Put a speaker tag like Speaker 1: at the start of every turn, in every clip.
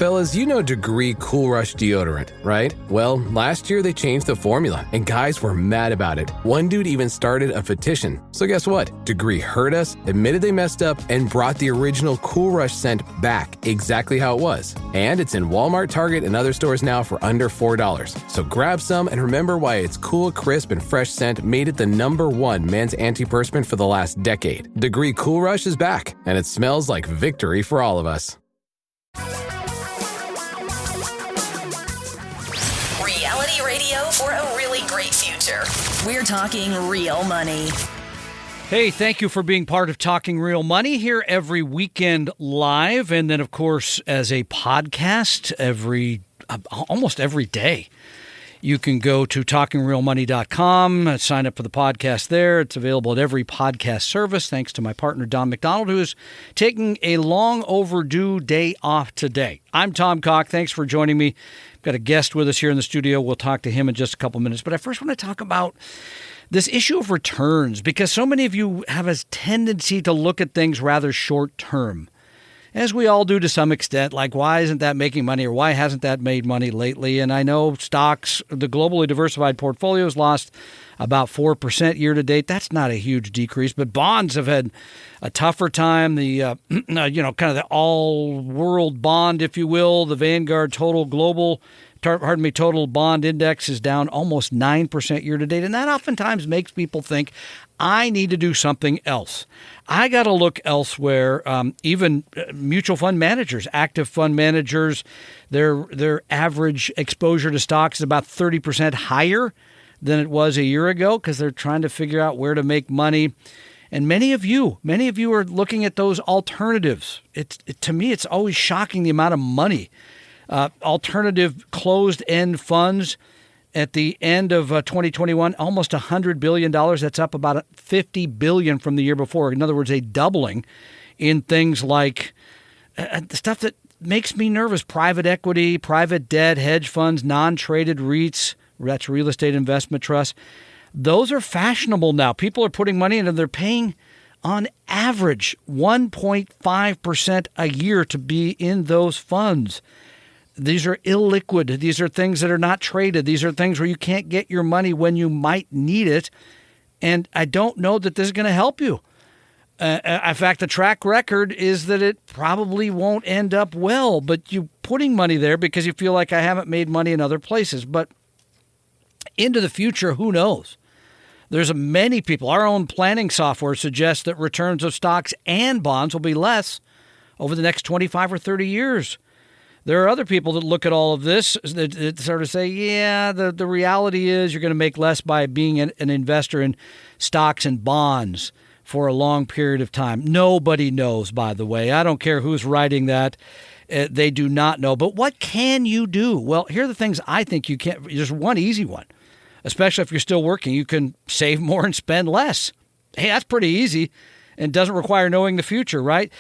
Speaker 1: Fellas, you know Degree Cool Rush deodorant, right? Well, last year they changed the formula, and guys were mad about it. One dude even started a petition. So guess what? Degree heard us, admitted they messed up, and brought the original Cool Rush scent back exactly how it was. And it's in Walmart, Target, and other stores now for under $4. So grab some and remember why its cool, crisp, and fresh scent made it the #1 men's antiperspirant for the last decade. Degree Cool Rush is back, and it smells like victory for all of us.
Speaker 2: Reality radio for a really great future. We're talking real money.
Speaker 3: Hey, thank you for being part of Talking Real Money here every weekend live, and then, of course, as a podcast almost every day. You can go to talkingrealmoney.com, sign up for the podcast there. It's available at every podcast service, thanks to my partner, Don McDonald, who is taking a long overdue day off today. I'm Tom Cock. Thanks for joining me. Got a guest with us here in the studio. We'll talk to him in just a couple minutes. But I first want to talk about this issue of returns, because so many of you have a tendency to look at things rather short term, as we all do to some extent, like why isn't that making money, or why hasn't that made money lately? And I know stocks, the globally diversified portfolios lost about 4% year to date. That's not a huge decrease, but bonds have had a tougher time. The kind of the all world bond, if you will, the Vanguard total bond index is down almost 9% year to date. And that oftentimes makes people think, I need to do something else. I got to look elsewhere. Even mutual fund managers, active fund managers, their average exposure to stocks is about 30% higher than it was a year ago, because they're trying to figure out where to make money. And many of you are looking at those alternatives. To me, it's always shocking the amount of money. Alternative closed-end funds at the end of 2021, almost $100 billion. That's up about $50 billion from the year before. In other words, a doubling in things like the stuff that makes me nervous: private equity, private debt, hedge funds, non-traded REITs, that's real estate investment trusts. Those are fashionable now. People are putting money in, and they're paying on average 1.5% a year to be in those funds. These are illiquid. These are things that are not traded. These are things where you can't get your money when you might need it. And I don't know that this is going to help you. In fact, the track record is that it probably won't end up well, but you're putting money there because you feel like I haven't made money in other places. But into the future, who knows? There's many people. Our own planning software suggests that returns of stocks and bonds will be less over the next 25 or 30 years. There are other people that look at all of this that sort of say, yeah, the reality is you're going to make less by being an investor in stocks and bonds for a long period of time. Nobody knows, by the way. I don't care who's writing that. They do not know. But what can you do? Well, here are the things I think you can. There's one easy one, especially if you're still working. You can save more and spend less. Hey, that's pretty easy. And doesn't require knowing the future, right?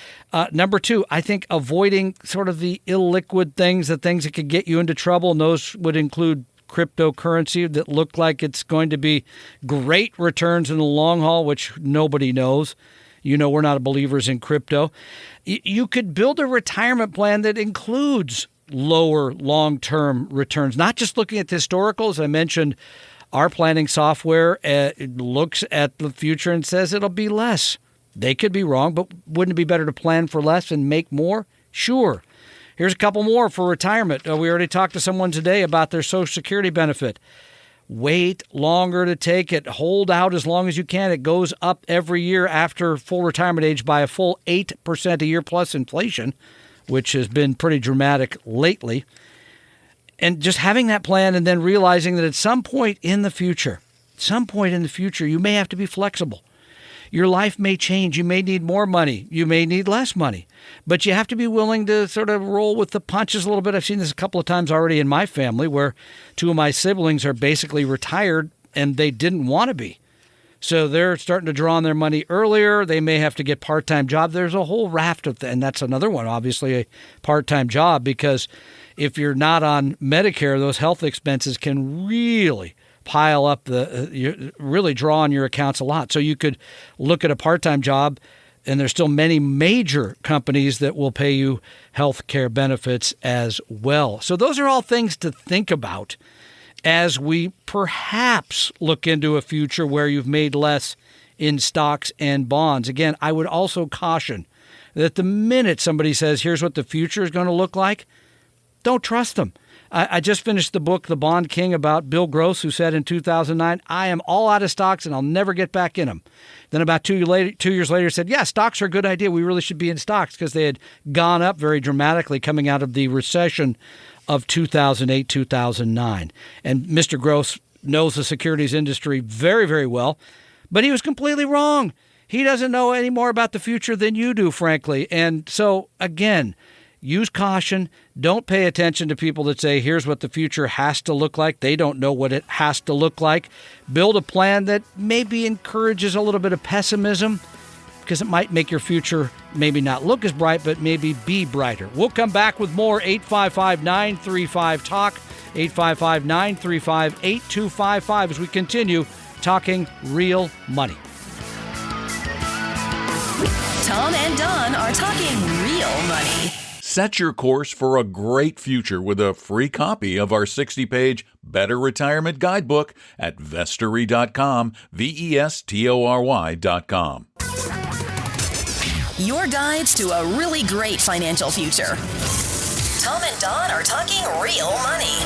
Speaker 3: Number two, I think avoiding sort of the illiquid things, the things that could get you into trouble, and those would include cryptocurrency that look like it's going to be great returns in the long haul, which nobody knows. You know, we're not believers in crypto. You could build a retirement plan that includes lower long-term returns, not just looking at the historical. As I mentioned, our planning software looks at the future and says it'll be less. They could be wrong, but wouldn't it be better to plan for less and make more? Sure. Here's a couple more for retirement. We already talked to someone today about their Social Security benefit. Wait longer to take it. Hold out as long as you can. It goes up every year after full retirement age by a full 8% a year plus inflation, which has been pretty dramatic lately. And just having that plan and then realizing that at some point in the future, you may have to be flexible. Your life may change. You may need more money. You may need less money. But you have to be willing to sort of roll with the punches a little bit. I've seen this a couple of times already in my family where two of my siblings are basically retired and they didn't want to be. So they're starting to draw on their money earlier. They may have to get part-time job. There's a whole raft of and that's another one, obviously, a part-time job, because if you're not on Medicare, those health expenses can really pile up, really draw on your accounts a lot. So you could look at a part-time job And there's still many major companies that will pay you health care benefits as well. So those are all things to think about as we perhaps look into a future where you've made less in stocks and bonds. Again, I would also caution that the minute somebody says, here's what the future is going to look like, don't trust them. I just finished the book, The Bond King, about Bill Gross, who said in 2009, I am all out of stocks and I'll never get back in them. Then about 2 years later said, yeah, stocks are a good idea. We really should be in stocks because they had gone up very dramatically coming out of the recession of 2008, 2009. And Mr. Gross knows the securities industry very, very well, but he was completely wrong. He doesn't know any more about the future than you do, frankly. And so, again, use caution. Don't pay attention to people that say, here's what the future has to look like. They don't know what it has to look like. Build a plan that maybe encourages a little bit of pessimism because it might make your future maybe not look as bright, but maybe be brighter. We'll come back with more 855-935-TALK, 855-935-8255 as we continue talking real money.
Speaker 2: Tom and Don are talking real money.
Speaker 4: Set your course for a great future with a free copy of our 60-page Better Retirement Guidebook at vestory.com, vestory.com.
Speaker 2: Your guides to a really great financial future. Tom and Don are talking real money.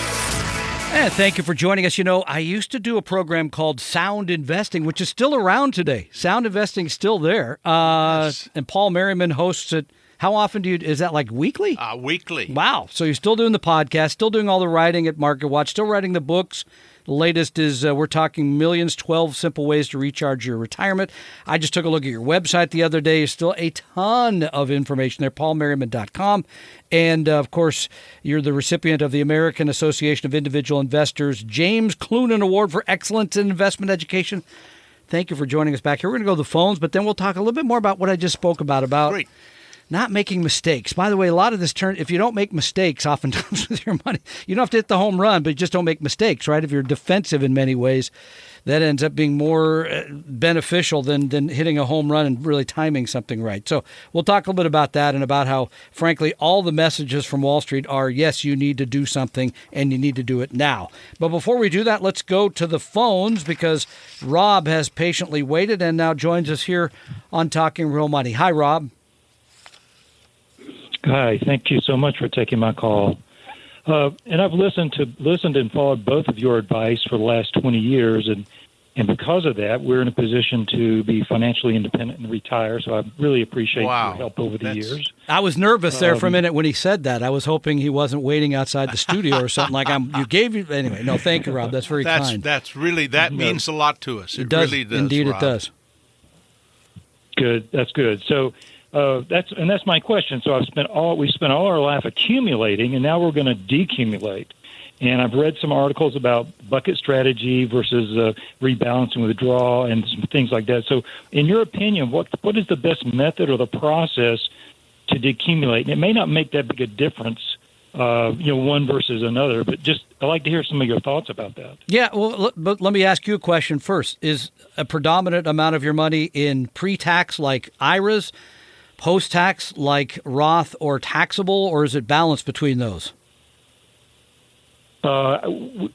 Speaker 3: And thank you for joining us. You know, I used to do a program called Sound Investing, which is still around today. Sound Investing is still there.
Speaker 5: Yes.
Speaker 3: And Paul Merriman hosts it. How often is that, like weekly?
Speaker 5: Weekly.
Speaker 3: Wow. So you're still doing the podcast, still doing all the writing at MarketWatch, still writing the books. The latest is We're Talking Millions, 12 Simple Ways to Recharge Your Retirement. I just took a look at your website the other day. There's still a ton of information there, paulmerriman.com. And, of course, you're the recipient of the American Association of Individual Investors James Clunan Award for Excellence in Investment Education. Thank you for joining us back here. We're going to go to the phones, but then we'll talk a little bit more about what I just spoke about
Speaker 5: Great.
Speaker 3: not making mistakes. By the way, a lot of this if you don't make mistakes oftentimes with your money, you don't have to hit the home run, but you just don't make mistakes, right? If you're defensive in many ways, that ends up being more beneficial than hitting a home run and really timing something right. So we'll talk a little bit about that and about how, frankly, all the messages from Wall Street are, yes, you need to do something and you need to do it now. But before we do that, let's go to the phones because Rob has patiently waited and now joins us here on Talking Real Money. Hi, Rob.
Speaker 6: Hi, thank you so much for taking my call. And I've listened and followed both of your advice for the last 20 years, and because of that, we're in a position to be financially independent and retire. So I really appreciate your help over the years.
Speaker 3: I was nervous there for a minute when he said that. I was hoping he wasn't waiting outside the studio or something like anyway. No, thank you, Rob. That's very kind.
Speaker 5: That means a lot to us. It
Speaker 3: does,
Speaker 5: really does.
Speaker 3: Indeed,
Speaker 5: Rob.
Speaker 3: it does.
Speaker 6: Good. That's good. So that's my question. So we spent all our life accumulating, and now we're going to decumulate. And I've read some articles about bucket strategy versus rebalancing withdrawal and some things like that. So, in your opinion, what is the best method or the process to decumulate? And it may not make that big a difference, one versus another, but just I'd like to hear some of your thoughts about that.
Speaker 3: Yeah, well, but let me ask you a question first. Is a predominant amount of your money in pre-tax like IRAs, post-tax like Roth or taxable, or is it balanced between those?
Speaker 6: We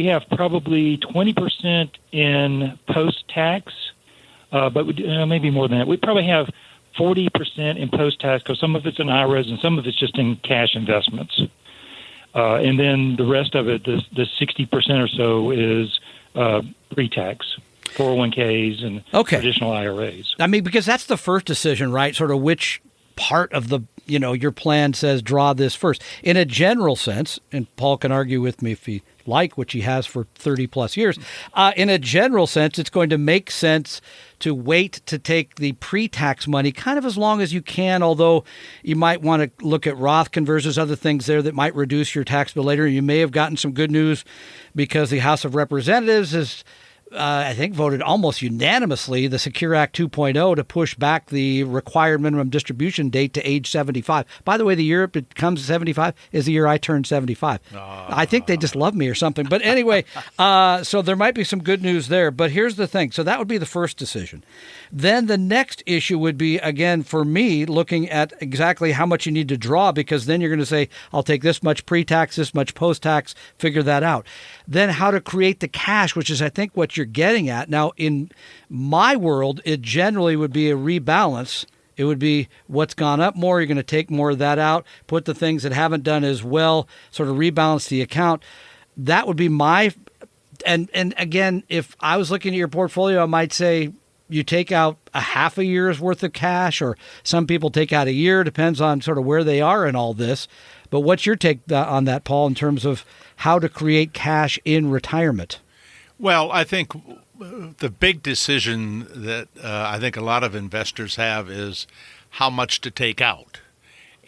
Speaker 6: have probably 20% in post-tax, but maybe more than that. We probably have 40% in post-tax because some of it's in IRAs and some of it's just in cash investments. And then the rest of it, the 60% or so is pre-tax, 401ks and traditional IRAs.
Speaker 3: I mean, because that's the first decision, right? Sort of which part of the your plan says draw this first. In a general sense, and Paul can argue with me if he like, which he has for 30 plus years, in a general sense, it's going to make sense to wait to take the pre-tax money kind of as long as you can, although you might want to look at Roth conversions, other things there that might reduce your tax bill later. You may have gotten some good news because the House of Representatives has I think, voted almost unanimously the Secure Act 2.0 to push back the required minimum distribution date to age 75. By the way, the year it becomes 75 is the year I turned 75. I think they just love me or something. But anyway, so there might be some good news there. But here's the thing. So that would be the first decision. Then the next issue would be, again, for me, looking at exactly how much you need to draw, because then you're going to say, I'll take this much pre-tax, this much post-tax, figure that out. Then how to create the cash, which is, I think, what you're getting at. Now, in my world, it generally would be a rebalance. It would be what's gone up more. You're going to take more of that out, put the things that haven't done as well, sort of rebalance the account. That would be my, and again, if I was looking at your portfolio, I might say you take out a half a year's worth of cash, or some people take out a year, depends on sort of where they are in all this. But what's your take on that, Paul, in terms of how to create cash in retirement?
Speaker 5: Well, I think the big decision that I think a lot of investors have is how much to take out.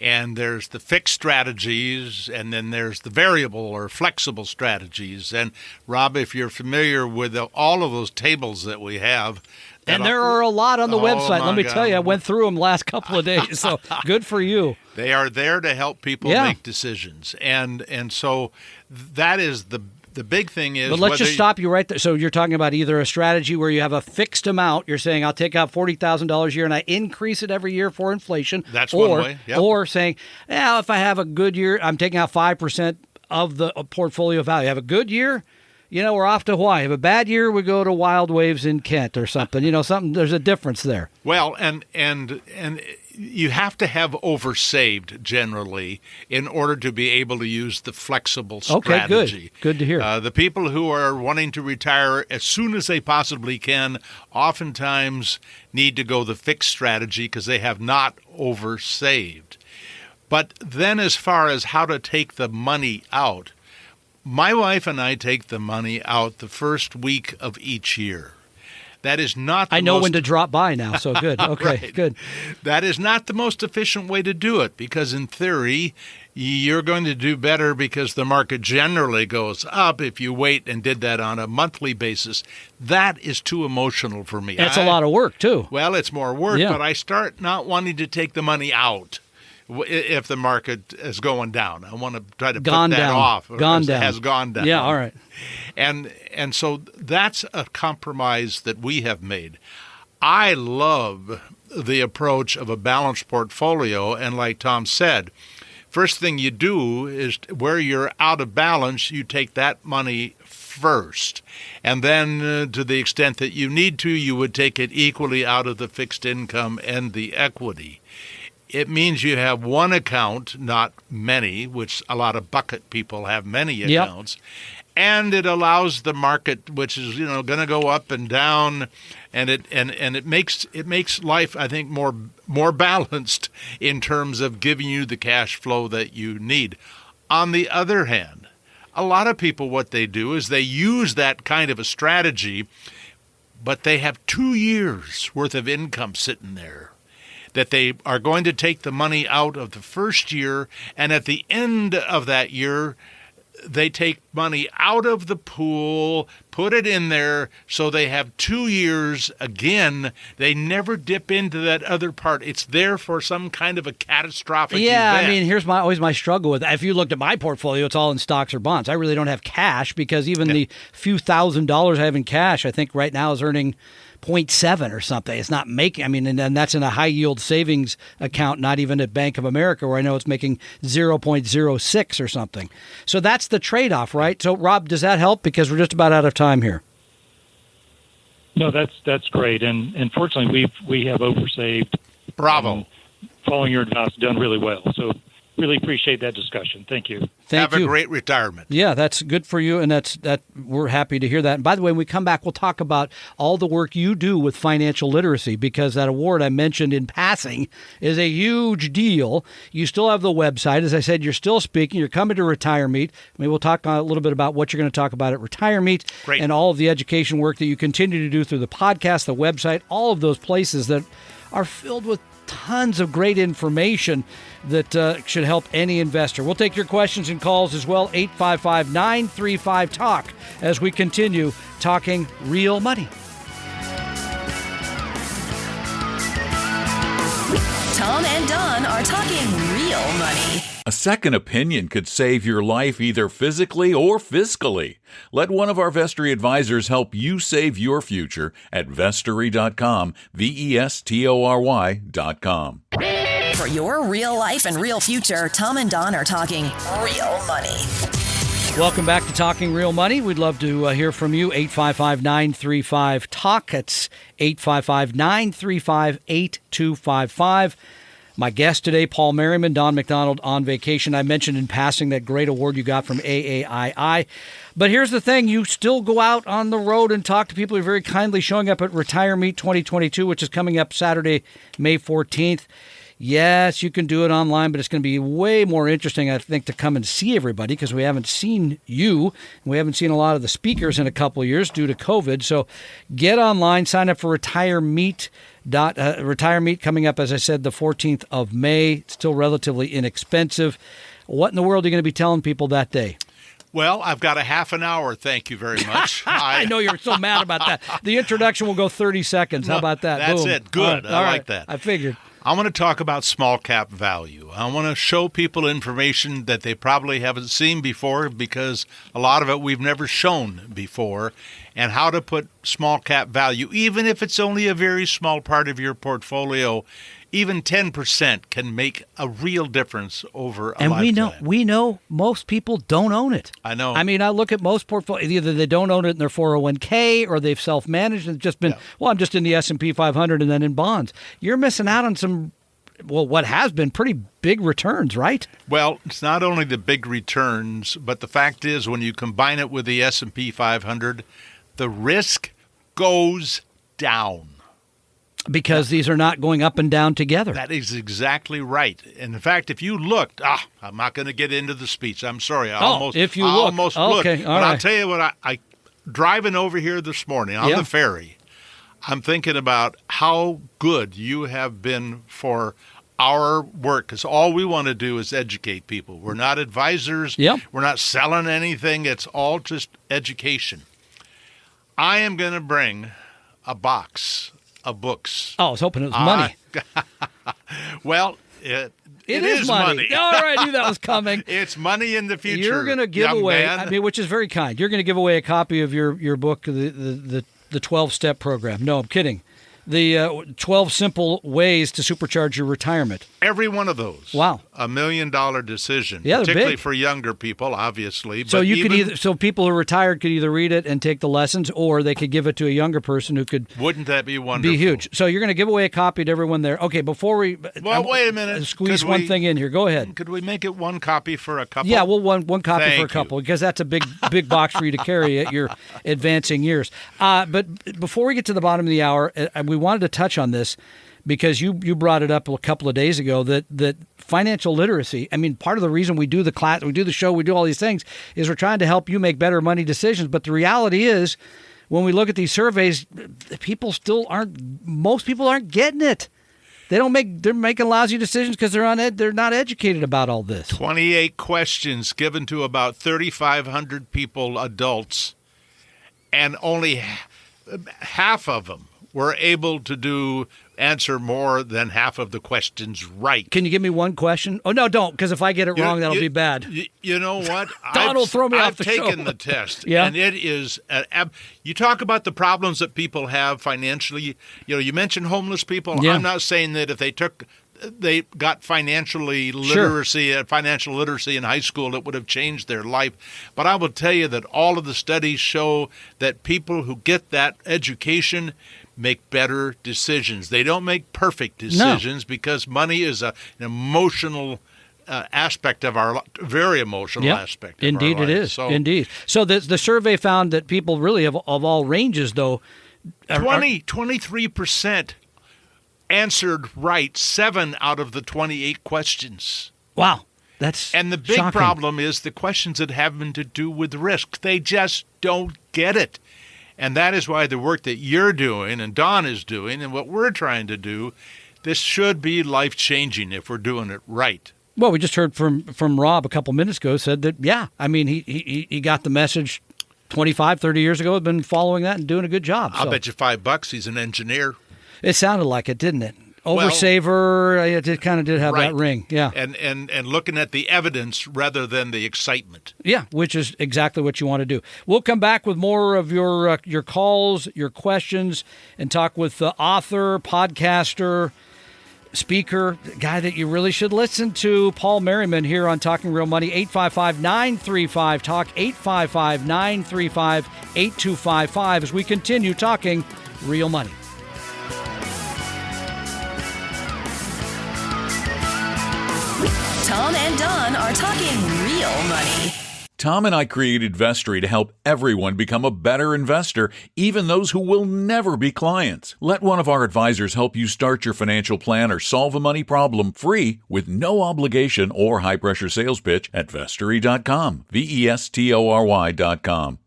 Speaker 5: And there's the fixed strategies, and then there's the variable or flexible strategies. And Rob, if you're familiar with all of those tables that we have,
Speaker 3: and there are a lot on the website. Let me tell you, I went through them last couple of days, so good for you.
Speaker 5: They are there to help people make decisions. And so that is the big thing is.
Speaker 3: But let's just stop you right there. So you're talking about either a strategy where you have a fixed amount. You're saying, I'll take out $40,000 a year and I increase it every year for inflation.
Speaker 5: That's one way. Yep.
Speaker 3: Or saying, if I have a good year, I'm taking out 5% of the portfolio value. Have a good year, we're off to Hawaii. Have a bad year, we go to Wild Waves in Kent or something. Something. There's a difference there.
Speaker 5: Well, and you have to have oversaved generally in order to be able to use the flexible strategy.
Speaker 3: Okay, good to hear.
Speaker 5: The people who are wanting to retire as soon as they possibly can oftentimes need to go the fixed strategy because they have not oversaved. But then as far as how to take the money out, my wife and I take the money out the first week of each year. That is not the
Speaker 3: I know when to drop by now, so good. Okay,
Speaker 5: right.
Speaker 3: Good.
Speaker 5: That is not the most efficient way to do it because, in theory, you're going to do better because the market generally goes up if you wait and did that on a monthly basis. That is too emotional for me.
Speaker 3: That's a lot of work, too.
Speaker 5: Well, it's more work, but I start not wanting to take the money out if the market is going down. I want to try to put that off. Has gone down.
Speaker 3: Yeah, all right.
Speaker 5: And so that's a compromise that we have made. I love the approach of a balanced portfolio, and like Tom said, first thing you do is where you're out of balance, you take that money first. And then to the extent that you need to, you would take it equally out of the fixed income and the equity. It means you have one account, not many, which a lot of bucket people have many accounts. Yep. And it allows the market, which is going to go up and down, and it makes life, I think, more balanced in terms of giving you the cash flow that you need. On the other hand, a lot of people, what they do is they use that kind of a strategy, but they have 2 years worth of income sitting there that they are going to take the money out of the first year, and at the end of that year, they take money out of the pool, put it in there, so they have 2 years again. They never dip into that other part. It's there for some kind of a catastrophic event.
Speaker 3: I mean, here's always my struggle with that. If you looked at my portfolio, it's all in stocks or bonds. I really don't have cash because even the few $1,000s I have in cash, I think right now is earning 0.7 or something. It's not making, and that's in a high yield savings account, not even at Bank of America where I know it's making 0.06 or something. So that's the trade-off, right? So Rob, does that help? Because we're just about out of time here.
Speaker 6: No, that's great. And fortunately we have oversaved.
Speaker 5: Bravo.
Speaker 6: Following your advice, done really well. So really appreciate that discussion. Thank you.
Speaker 5: Have a great retirement.
Speaker 3: Yeah, that's good for you, and that we're happy to hear that. And by the way, when we come back, we'll talk about all the work you do with financial literacy, because that award I mentioned in passing is a huge deal. You still have the website. As I said, you're still speaking. You're coming to Retire Meet. We'll talk a little bit about what you're going to talk about at Retire Meet.
Speaker 5: Great.
Speaker 3: And all of the education work that you continue to do through the podcast, the website, all of those places that are filled with tons of great information that should help any investor. We'll take your questions and calls as well, 855-935-TALK, as we continue talking real money.
Speaker 2: Tom and Don are talking real money.
Speaker 4: A second opinion could save your life either physically or fiscally. Let one of our Vestory advisors help you save your future at Vestory.com, Vestory.com.
Speaker 2: For your real life and real future, Tom and Don are talking real money.
Speaker 3: Welcome back to Talking Real Money. We'd love to hear from you. 855-935-TALK. That's 855-935-8255. My guest today, Paul Merriman, Don McDonald on vacation. I mentioned in passing that great award you got from AAII. But here's the thing. You still go out on the road and talk to people. You're very kindly showing up at Retire Meet 2022, which is coming up Saturday, May 14th. Yes, you can do it online, but it's going to be way more interesting, I think, to come and see everybody because we haven't seen you. And we haven't seen a lot of the speakers in a couple of years due to COVID. So get online, sign up for Retire Meet. Retire Meet coming up, as I said, the 14th of May. It's still relatively inexpensive. What in the world are you going to be telling people that day?
Speaker 5: Well, I've got a half an hour, thank you very much.
Speaker 3: I know you're so mad about that. The introduction will go 30 seconds. How about that?
Speaker 5: That's
Speaker 3: Boom.
Speaker 5: it. Good.
Speaker 3: All
Speaker 5: I
Speaker 3: right.
Speaker 5: like that.
Speaker 3: I figured.
Speaker 5: I want to talk about small cap value. I want to show people information that they probably haven't seen before because a lot of it we've never shown before, and how to put small cap value, even if it's only a very small part of your portfolio. Even 10% can make a real difference over a lifetime.
Speaker 3: And we know most people don't own it.
Speaker 5: I know.
Speaker 3: I mean, I look at most portfolios, either they don't own it in their 401k or they've self-managed and just been, well, I'm just in the S&P 500 and then in bonds. You're missing out on some, well, what has been pretty big returns, right?
Speaker 5: Well, it's not only the big returns, but the fact is when you combine it with the S&P 500, the risk goes down.
Speaker 3: Because these are not going up and down together.
Speaker 5: That is exactly right. And in fact, if you looked, I'm not going to get into the speech. I'm sorry. I almost looked.
Speaker 3: Okay,
Speaker 5: but I'll tell you what, I driving over here this morning on the ferry, I'm thinking about how good you have been for our work, because all we want to do is educate people. We're not advisors.
Speaker 3: Yep.
Speaker 5: We're not selling anything. It's all just education. I am going to bring a box of books.
Speaker 3: Oh, I was hoping it was money.
Speaker 5: Well, it is
Speaker 3: money. All right, I knew that was coming.
Speaker 5: It's money in the future.
Speaker 3: You're going to give away,
Speaker 5: man.
Speaker 3: I mean, which is very kind. You're going to give away a copy of your book, the 12-step program. No, I'm kidding. The 12 simple ways to supercharge your retirement.
Speaker 5: Every one of those.
Speaker 3: Wow.
Speaker 5: $1 million decision.
Speaker 3: Yeah, they're
Speaker 5: particularly
Speaker 3: big.
Speaker 5: For younger people, obviously.
Speaker 3: So
Speaker 5: but
Speaker 3: you could so people who are retired could either read it and take the lessons, or they could give it to a younger person who could.
Speaker 5: Wouldn't that be wonderful?
Speaker 3: Be huge. So you're going to give away a copy to everyone there. Okay, before we.
Speaker 5: Well, wait a minute.
Speaker 3: Squeeze one thing in here. Go ahead.
Speaker 5: Could we make it one copy for a couple?
Speaker 3: Yeah, well, one copy
Speaker 5: Thank
Speaker 3: for a couple
Speaker 5: you.
Speaker 3: because that's a big box for you to carry at your advancing years. But before we get to the bottom of the hour, we wanted to touch on this because you brought it up a couple of days ago that financial literacy. I mean, part of the reason we do the class, we do the show, we do all these things is we're trying to help you make better money decisions. But the reality is, when we look at these surveys, most people aren't getting it. They're making lousy decisions because they're not educated about all this.
Speaker 5: 28 questions given to about 3,500 people, adults, and only half of them were able to answer more than half of the questions right.
Speaker 3: Can you give me one question? Oh, no, don't, because if I get it wrong, that'll be bad.
Speaker 5: You know what?
Speaker 3: Don will throw me off the show.
Speaker 5: I've taken the test,
Speaker 3: Yeah.
Speaker 5: and it is you talk about the problems that people have financially. You mentioned homeless people.
Speaker 3: Yeah.
Speaker 5: I'm not saying that if they got financial literacy in high school, it would have changed their life. But I will tell you that all of the studies show that people who get that education make better decisions. They don't make perfect decisions because money is an emotional aspect of our life, very emotional aspect of
Speaker 3: Indeed
Speaker 5: our life.
Speaker 3: It is. Indeed. So the survey found that people really of all ranges, though,
Speaker 5: 23% answered right 7 out of the 28 questions.
Speaker 3: Wow. That's
Speaker 5: And the big
Speaker 3: shocking.
Speaker 5: problem is the questions that have to do with risk. They just don't get it. And that is why the work that you're doing and Don is doing and what we're trying to do This should be life-changing if we're doing it right.
Speaker 3: Well, we just heard from Rob a couple minutes ago, said that, yeah, I mean, he got the message 25, 30 years ago, had been following that and doing a good job.
Speaker 5: I'll bet you $5 he's an engineer.
Speaker 3: It sounded like it, didn't it? Oversaver, it kind of did have
Speaker 5: right.
Speaker 3: that ring, yeah.
Speaker 5: And looking at the evidence rather than the excitement.
Speaker 3: Yeah, which is exactly what you want to do. We'll come back with more of your calls, your questions, and talk with the author, podcaster, speaker, guy that you really should listen to, Paul Merriman, here on Talking Real Money. 855-935-TALK, 855-935-8255, as we continue talking real money.
Speaker 2: Tom and Don are talking real money.
Speaker 4: Tom and I created Vestory to help everyone become a better investor, even those who will never be clients. Let one of our advisors help you start your financial plan or solve a money problem free with no obligation or high-pressure sales pitch at Vestory.com, Vestory.com.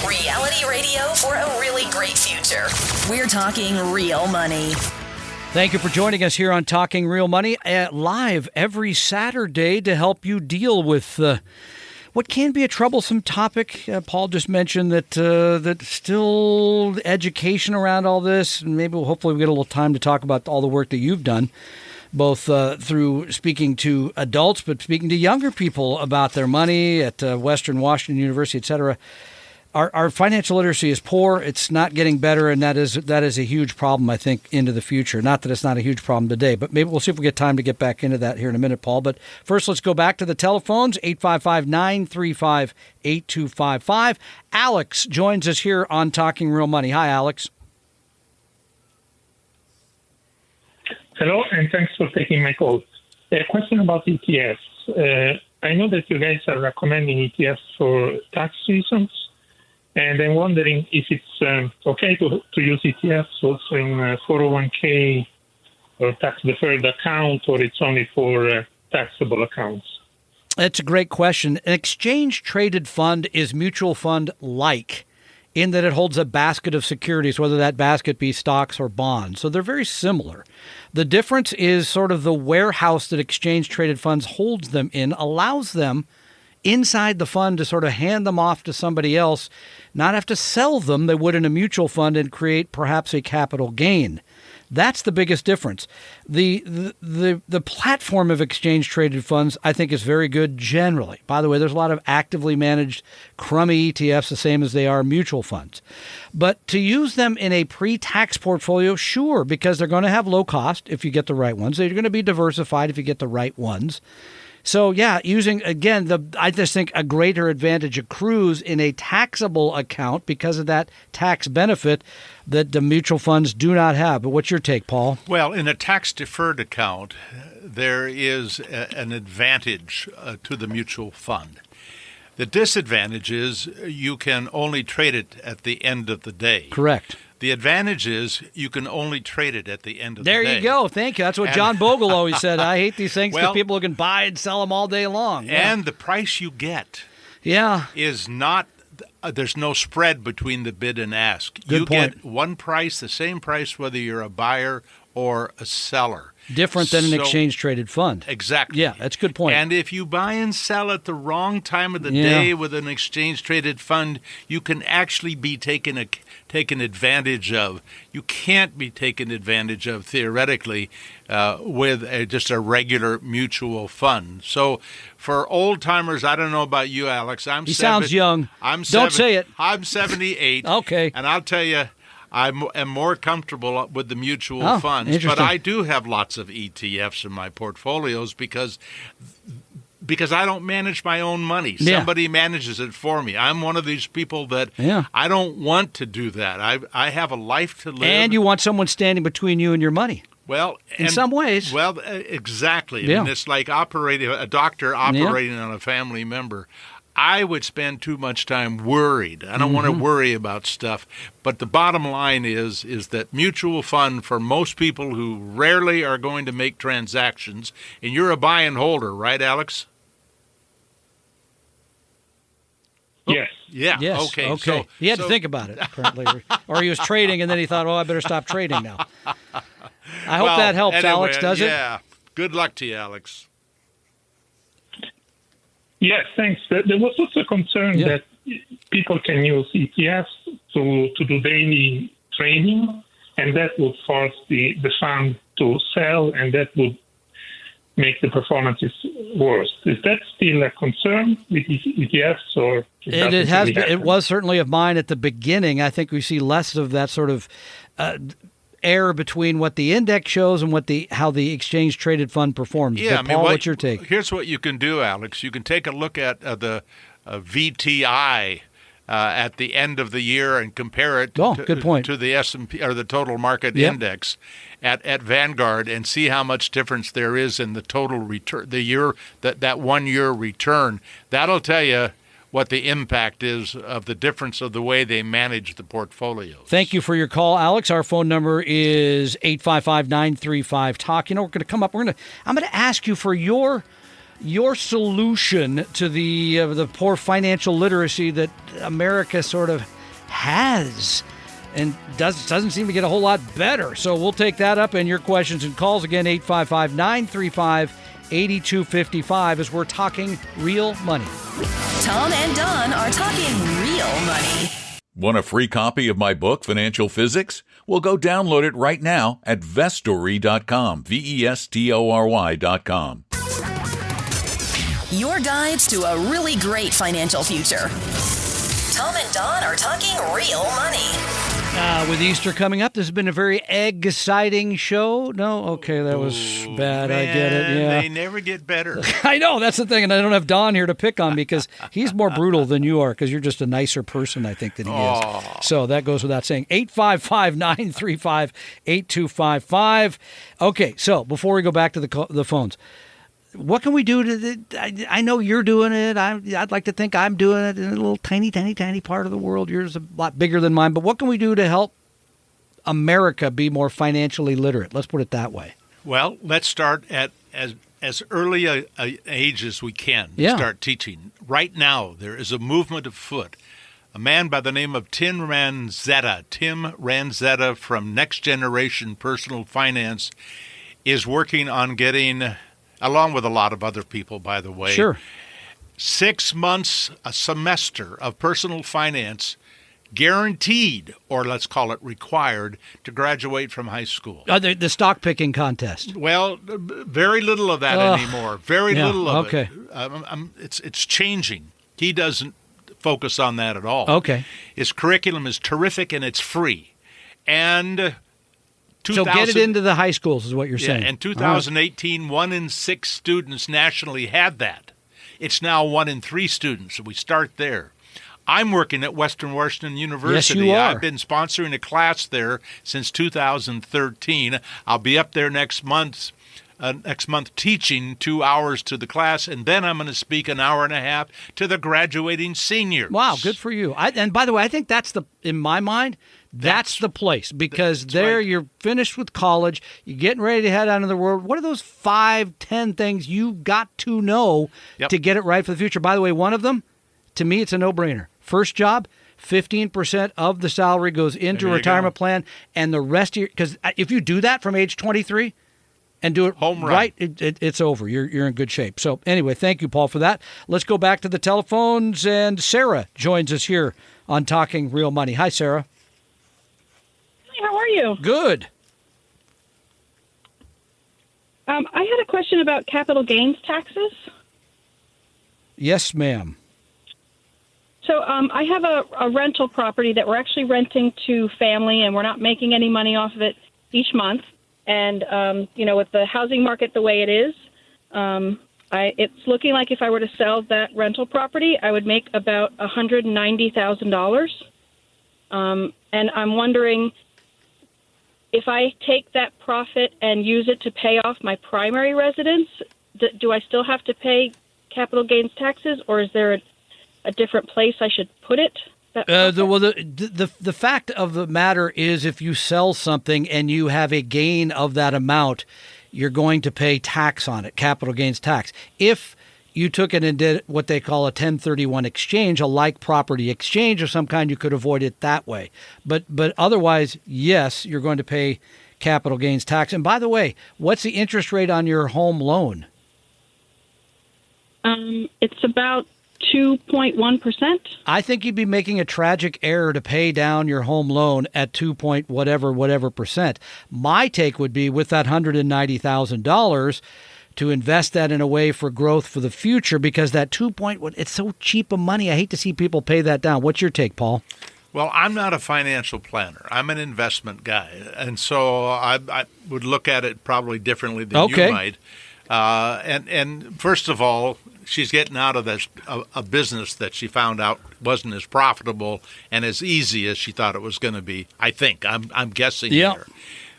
Speaker 2: Reality radio for a really great future. We're talking real money.
Speaker 3: Thank you for joining us here on Talking Real Money, live every Saturday to help you deal with what can be a troublesome topic. Paul just mentioned that still education around all this. Maybe hopefully we get a little time to talk about all the work that you've done, both through speaking to adults, but speaking to younger people about their money at Western Washington University, et cetera. Our financial literacy is poor. It's not getting better, and that is a huge problem, I think, into the future. Not that it's not a huge problem today, but maybe we'll see if we get time to get back into that here in a minute, Paul. But first, let's go back to the telephones, 855-935-8255. Alex joins us here on Talking Real Money. Hi, Alex.
Speaker 7: Hello, and thanks for taking my call. A question about ETFs. I know that you guys are recommending ETFs for tax reasons. And I'm wondering if it's okay to use ETFs also in 401k or tax-deferred account, or it's only for taxable accounts?
Speaker 3: That's a great question. An exchange-traded fund is mutual fund-like in that it holds a basket of securities, whether that basket be stocks or bonds. So they're very similar. The difference is sort of the warehouse that exchange-traded funds holds them in allows them inside the fund to sort of hand them off to somebody else, not have to sell them they would in a mutual fund and create perhaps a capital gain. That's the biggest difference. The platform of exchange traded funds, I think, is very good generally. By the way, there's a lot of actively managed crummy ETFs, the same as they are mutual funds. But to use them in a pre-tax portfolio, sure, because they're going to have low cost if you get the right ones. They're going to be diversified if you get the right ones. So, yeah, using, again, I just think a greater advantage accrues in a taxable account because of that tax benefit that the mutual funds do not have. But what's your take, Paul?
Speaker 5: Well, in a tax-deferred account, there is an advantage to the mutual fund. The disadvantage is you can only trade it at the end of the day.
Speaker 3: Correct.
Speaker 5: The advantage is you can only trade it at the end of
Speaker 3: there
Speaker 5: the day.
Speaker 3: There you go. Thank you. That's what John Bogle always said. I hate these things because people can buy and sell them all day long. Yeah.
Speaker 5: And the price you get is not there's no spread between the bid and ask.
Speaker 3: Good point.
Speaker 5: Get one price, the same price, whether you're a buyer or a seller.
Speaker 3: Different than an exchange-traded fund.
Speaker 5: Exactly.
Speaker 3: Yeah, that's a good point.
Speaker 5: And if you buy and sell at the wrong time of the day with an exchange-traded fund, you can actually be taken advantage of. You can't be taken advantage of, theoretically, with just a regular mutual fund. So for old-timers, I don't know about you, Alex.
Speaker 3: He sounds young. Don't say it.
Speaker 5: I'm 78.
Speaker 3: Okay.
Speaker 5: And I'll tell you, I am more comfortable with the mutual funds, but I do have lots of ETFs in my portfolios because I don't manage my own money. Somebody manages it for me. I'm one of these people that I don't want to do that. I have a life to live.
Speaker 3: And you want someone standing between you and your money.
Speaker 5: Well,
Speaker 3: in some ways.
Speaker 5: Well, exactly. Yeah. And it's like a doctor operating on a family member. I would spend too much time worried. I don't want to worry about stuff. But the bottom line is that mutual fund, for most people who rarely are going to make transactions, and you're a buy and holder, right, Alex?
Speaker 7: Yes.
Speaker 5: Yeah.
Speaker 3: Yes.
Speaker 5: Okay.
Speaker 3: Okay.
Speaker 5: So,
Speaker 3: He had to think about it, apparently. Or he was trading, and then he thought, I better stop trading now. I hope that helps,
Speaker 5: anyway,
Speaker 3: Alex, does it?
Speaker 5: Yeah. Good luck to you, Alex.
Speaker 7: Yes, thanks. There was also a concern that people can use ETFs to do daily trading, and that would force the fund to sell, and that would make the performances worse. Is that still a concern with ETFs, or
Speaker 3: It was certainly of mine at the beginning. I think we see less of that sort of error between what the index shows and how the exchange traded fund performs.
Speaker 5: Yeah,
Speaker 3: but Paul, what's your take?
Speaker 5: Here's what you can do, Alex. You can take a look at the VTI at the end of the year and compare it
Speaker 3: good point.
Speaker 5: to the S&P or the total market index at Vanguard, and see how much difference there is in the total return, that 1 year return. That'll tell you what the impact is of the difference of the way they manage the portfolios.
Speaker 3: Thank you for your call, Alex. Our phone number is 855-935-TALK. We're going to come up. I'm going to ask you for your solution to the poor financial literacy that America sort of has and doesn't seem to get a whole lot better. So we'll take that up and your questions and calls. Again, 855-935-8255 as we're talking real money.
Speaker 2: Tom and Don are talking real money.
Speaker 4: Want a free copy of my book, Financial Physics? Well, go download it right now at Vestory.com, Vestory.com.
Speaker 2: Your guides to a really great financial future. Tom and Don are talking real money.
Speaker 3: With Easter coming up, this has been a very exciting show. No? Okay, that was bad.
Speaker 5: Man,
Speaker 3: I get it. Yeah.
Speaker 5: They never get better.
Speaker 3: I know, that's the thing, and I don't have Don here to pick on because he's more brutal than you are because you're just a nicer person, I think, than he is. So that goes without saying. 855-935-8255. Okay, so before we go back to the phones, what can we do to I know you're doing it. I'd like to think I'm doing it in a little tiny part of the world. Yours is a lot bigger than mine. But what can we do to help America be more financially literate? Let's put it that way.
Speaker 5: Well, let's start at as early a age as we can. Start teaching. Right now, there is a movement afoot. A man by the name of Tim Ranzetta from Next Generation Personal Finance is working on getting, along with a lot of other people, by the way, 6 months, a semester of personal finance guaranteed, or let's call it required, to graduate from high school.
Speaker 3: The stock picking contest.
Speaker 5: Well, very little of that anymore. Very little of it. It's changing. He doesn't focus on that at all.
Speaker 3: Okay.
Speaker 5: His curriculum is terrific and it's free. And
Speaker 3: so get it into the high schools is what you're saying.
Speaker 5: In 2018, 1 in 6 students nationally had that. It's now 1 in 3 students, so we start there. I'm working at Western Washington University.
Speaker 3: Yes, you are.
Speaker 5: I've been sponsoring a class there since 2013. I'll be up there next month teaching 2 hours to the class, and then I'm going to speak an hour and a half to the graduating seniors.
Speaker 3: Wow, good for you. And by the way, I think in my mind, that's the place, because you're finished with college, you're getting ready to head out into the world. What are those 5-10 things you've got to know to get it right for the future? By the way, one of them, to me, it's a no-brainer. First job, 15% of the salary goes into a retirement plan, and the rest of because if you do that from age 23 and do it right, it's over. You're in good shape. So anyway, thank you, Paul, for that. Let's go back to the telephones, and Sarah joins us here on Talking Real Money. Hi, Sarah.
Speaker 8: Hi, how are you?
Speaker 3: Good.
Speaker 8: I had a question about capital gains taxes.
Speaker 3: Yes, ma'am.
Speaker 8: So I have a rental property that we're actually renting to family, and we're not making any money off of it each month. And, with the housing market the way it is, it's looking like if I were to sell that rental property, I would make about $190,000. And I'm wondering if I take that profit and use it to pay off my primary residence, do I still have to pay capital gains taxes, or is there a different place I should put it?
Speaker 3: The fact of the matter is, if you sell something and you have a gain of that amount, you're going to pay tax on it, capital gains tax. If you took it and did what they call a 1031 exchange, a like property exchange of some kind, you could avoid it that way. But otherwise, yes, you're going to pay capital gains tax. And by the way, what's the interest rate on your home loan?
Speaker 8: It's about 2.1%. I
Speaker 3: think you'd be making a tragic error to pay down your home loan at 2 point whatever percent. My take would be with that $190,000 to invest that in a way for growth for the future, because that 2 point, it's so cheap of money. I hate to see people pay that down. What's your take, Paul?
Speaker 5: Well, I'm not a financial planner. I'm an investment guy. And so I would look at it probably differently than you might. And first of all, she's getting out of this a business that she found out wasn't as profitable and as easy as she thought it was going to be. I think I'm guessing here.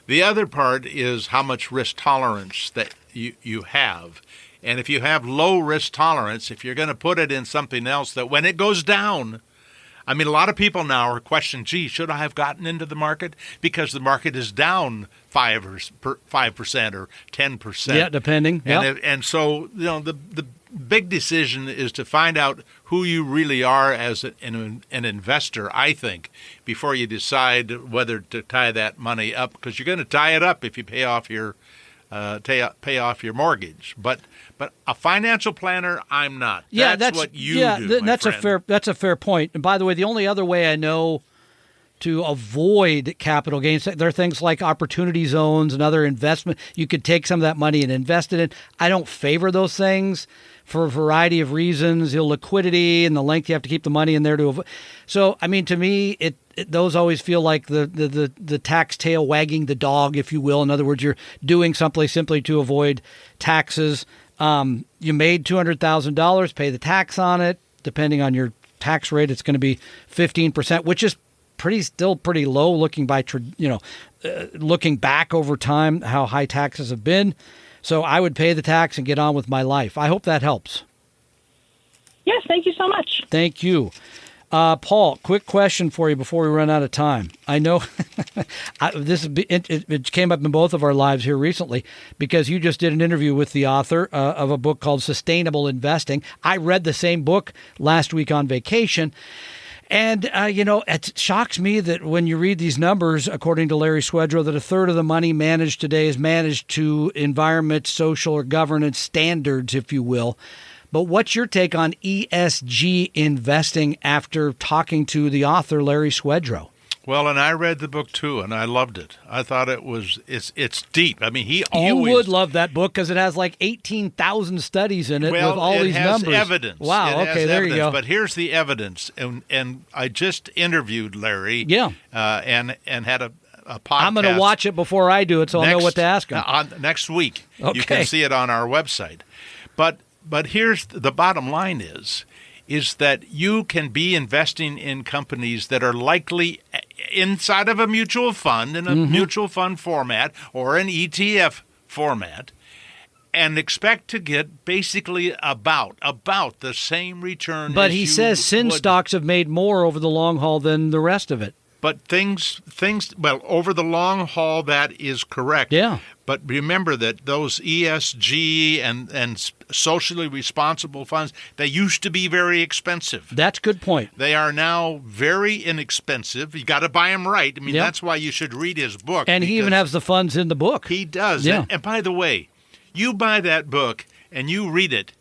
Speaker 5: The other part is how much risk tolerance that you have. And if you have low risk tolerance, if you're going to put it in something else that when it goes down, I mean, a lot of people now are questioning, gee, should I have gotten into the market? Because the market is down 5% or 10%.
Speaker 3: Yeah, depending.
Speaker 5: And so, the big decision is to find out who you really are as an investor, I think, before you decide whether to tie that money up, because you're going to tie it up if you pay off your mortgage. But a financial planner, I'm not. That's what you do.
Speaker 3: That's a fair point. And by the way, the only other way I know to avoid capital gains, there are things like opportunity zones and other investment. You could take some of that money and invest it in. I don't favor those things for a variety of reasons, liquidity and the length you have to keep the money in there to avoid. So, I mean, to me, those always feel like the tax tail wagging the dog, if you will. In other words, you're doing something simply to avoid taxes. You made $200,000, pay the tax on it. Depending on your tax rate, it's going to be 15%, which is still pretty low looking back over time, how high taxes have been. So I would pay the tax and get on with my life. I hope that helps.
Speaker 8: Yes, thank you so much.
Speaker 3: Thank you. Paul, quick question for you before we run out of time. I know it came up in both of our lives here recently because you just did an interview with the author of a book called Sustainable Investing. I read the same book last week on vacation. And, it shocks me that when you read these numbers, according to Larry Swedroe, that a third of the money managed today is managed to environment, social, or governance standards, if you will. But what's your take on ESG investing after talking to the author, Larry Swedroe?
Speaker 5: Well, and I read the book too, and I loved it. I thought it's deep. I mean,
Speaker 3: you would love that book because it has like 18,000 studies in it with all these numbers.
Speaker 5: It has evidence.
Speaker 3: Wow. Okay, there you go.
Speaker 5: But here's the evidence, and I just interviewed Larry.
Speaker 3: Yeah.
Speaker 5: And had a podcast.
Speaker 3: I'm going to watch it before I do it, so I'll know what to ask him.
Speaker 5: Next week.
Speaker 3: Okay.
Speaker 5: You can see it on our website. But here's the bottom line is that you can be investing in companies that are likely inside of a mutual fund, in a mutual fund format or an ETF format, and expect to get basically about the same return.
Speaker 3: But he says sin stocks have made more over the long haul than the rest of it.
Speaker 5: But things over the long haul, that is correct.
Speaker 3: Yeah.
Speaker 5: But remember that those ESG and socially responsible funds, they used to be very expensive.
Speaker 3: That's a good point.
Speaker 5: They are now very inexpensive. You got to buy them right. I mean, that's why you should read his book.
Speaker 3: And he even has the funds in the book.
Speaker 5: He does.
Speaker 3: Yeah.
Speaker 5: And by the way, you buy that book and you read it.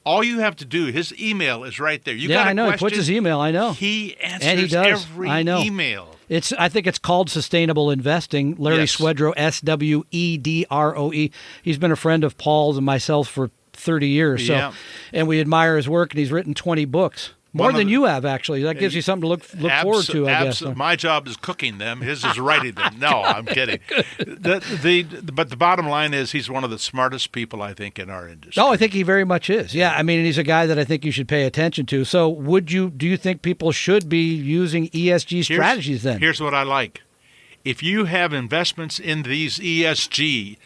Speaker 5: All you have to do, his email is right there. You got a
Speaker 3: I know.
Speaker 5: question,
Speaker 3: he puts his email. I know.
Speaker 5: He answers
Speaker 3: and he does.
Speaker 5: every
Speaker 3: I know.
Speaker 5: email.
Speaker 3: I think it's called Sustainable Investing. Larry Swedroe, Swedroe. He's been a friend of Paul's and myself for 30 years. So, and we admire his work, and he's written 20 books. More than you have, actually. That gives you something to look forward to, I guess.
Speaker 5: My job is cooking them. His is writing them. No, I'm kidding. But the bottom line is he's one of the smartest people, I think, in our industry.
Speaker 3: Oh, I think he very much is. Yeah, I mean, he's a guy that I think you should pay attention to. So do you think people should be using ESG strategies then?
Speaker 5: Here's what I like. If you have investments in these ESG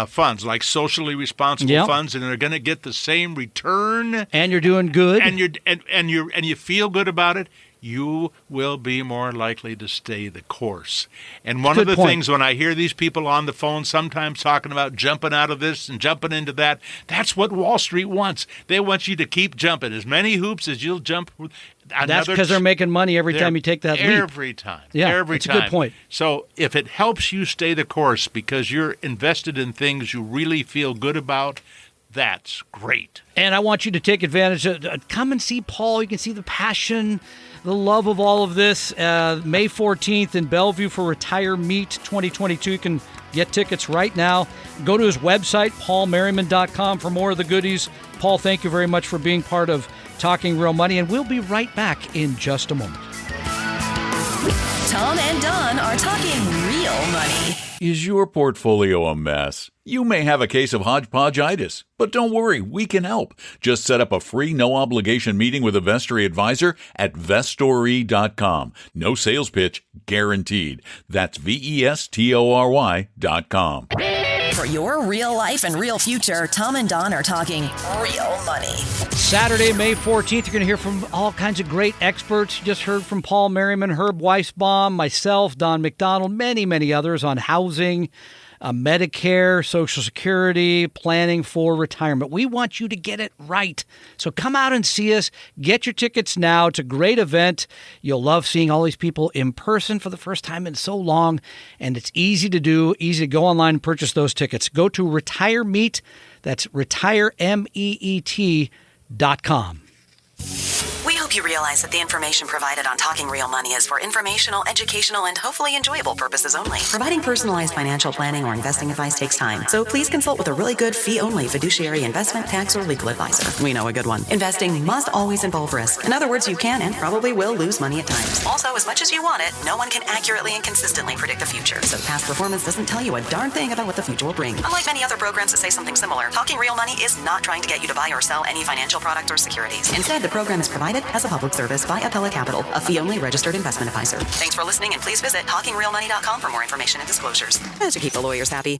Speaker 5: funds, like socially responsible funds, and they're going to get the same return,
Speaker 3: and you're doing good,
Speaker 5: and you feel good about it, you will be more likely to stay the course. And one of the
Speaker 3: point.
Speaker 5: things when I hear these people on the phone sometimes talking about jumping out of this and jumping into that, that's what Wall Street wants. They want you to keep jumping as many hoops as you'll jump.
Speaker 3: That's because they're making money every time you take that leap.
Speaker 5: Every time.
Speaker 3: Yeah,
Speaker 5: every
Speaker 3: that's
Speaker 5: time.
Speaker 3: a good point.
Speaker 5: So if it helps you stay the course because you're invested in things you really feel good about, that's great.
Speaker 3: And I want you to take advantage of come and see Paul. You can see the passion, the love of all of this. May 14th in Bellevue for Retire Meet 2022. You can get tickets right now. Go to his website, paulmerriman.com, for more of the goodies. Paul, thank you very much for being part of Talking Real Money, and we'll be right back in just a moment.
Speaker 2: Tom and Don are talking real money.
Speaker 4: Is your portfolio a mess? You may have a case of hodgepodgeitis, but don't worry, we can help. Just set up a free, no-obligation meeting with a Vestory advisor at Vestory.com. No sales pitch, guaranteed. That's Vestory.com.
Speaker 2: For your real life and real future, Tom and Don are talking real money.
Speaker 3: Saturday, May 14th, you're going to hear from all kinds of great experts. You just heard from Paul Merriman, Herb Weisbaum, myself, Don McDonald, many, many others on housing, Medicare, Social Security, planning for retirement. We want you to get it right. So come out and see us. Get your tickets now. It's a great event. You'll love seeing all these people in person for the first time in so long. And it's easy to do, easy to go online and purchase those tickets. Go to Retire Meet. That's retiremeet.com.
Speaker 9: We hope you realize that the information provided on Talking Real Money is for informational, educational, and hopefully enjoyable purposes only. Providing personalized financial planning or investing advice takes time, so please consult with a really good fee-only fiduciary investment, tax, or legal advisor. We know a good one. Investing must always involve risk. In other words, you can and probably will lose money at times. Also, as much as you want it, no one can accurately and consistently predict the future, so past performance doesn't tell you a darn thing about what the future will bring. Unlike many other programs that say something similar, Talking Real Money is not trying to get you to buy or sell any financial product or securities. Instead, the program is provided as a public service by Apella Capital, a fee-only registered investment advisor. Thanks for listening, and please visit TalkingRealMoney.com for more information and disclosures. To keep the lawyers happy.